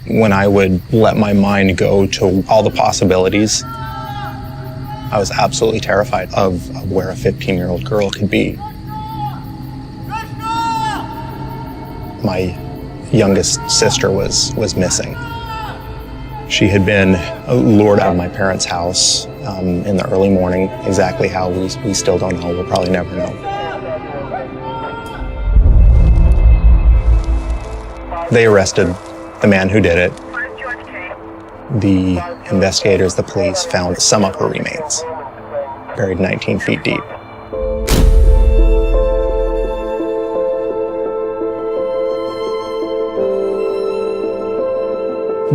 When I would let my mind go to all the possibilities, I was absolutely terrified of where a 15-year-old girl could be. My youngest sister was missing. She had been lured out of my parents' house in the early morning. Exactly how, we still don't know. We'll probably never know. They arrested the man who did it. The investigators, the police, found some of her remains, buried 19 feet deep.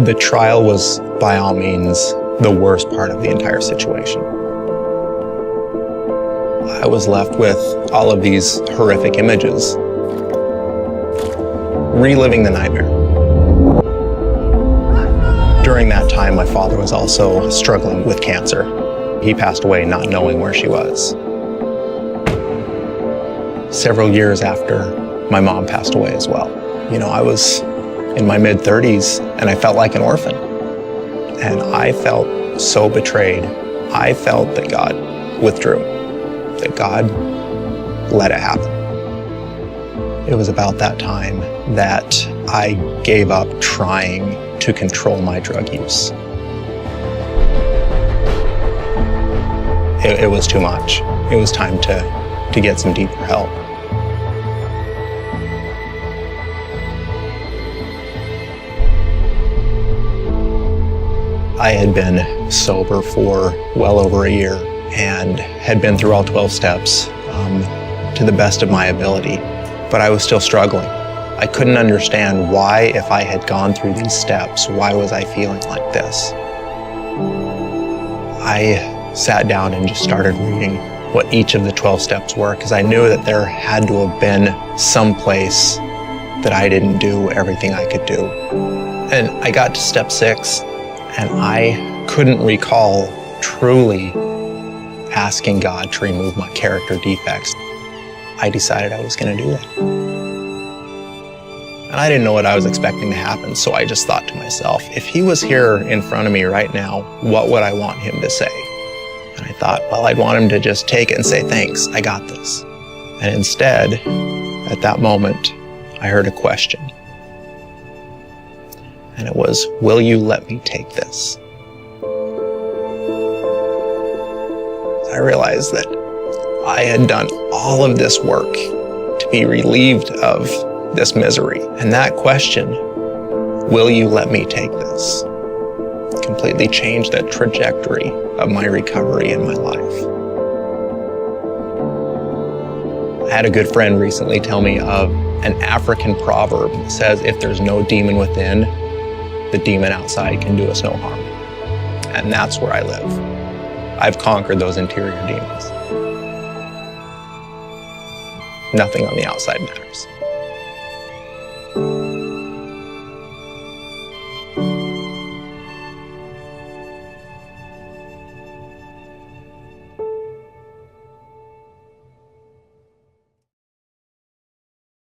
The trial was, by all means, the worst part of the entire situation. I was left with all of these horrific images, reliving the nightmare. During that time, my father was also struggling with cancer. He passed away not knowing where she was. Several years after, my mom passed away as well. You know, I was in my mid-30s and I felt like an orphan. And I felt so betrayed. I felt that God withdrew, that God let it happen. It was about that time that I gave up trying to control my drug use. It was too much. It was time to get some deeper help. I had been sober for well over a year and had been through all 12 steps to the best of my ability, but I was still struggling. I couldn't understand why, if I had gone through these steps, why was I feeling like this? I sat down and just started reading what each of the 12 steps were, because I knew that there had to have been some place that I didn't do everything I could do. And I got to step 6, and I couldn't recall truly asking God to remove my character defects. I decided I was going to do it. And I didn't know what I was expecting to happen, so I just thought to myself, if he was here in front of me right now, what would I want him to say? And I thought, well, I'd want him to just take it and say, thanks, I got this. And instead, at that moment, I heard a question. And it was, will you let me take this? I realized that I had done all of this work to be relieved of this misery. And that question, will you let me take this, completely changed the trajectory of my recovery in my life. I had a good friend recently tell me of an African proverb that says, if there's no demon within, the demon outside can do us no harm. And that's where I live. I've conquered those interior demons. Nothing on the outside matters.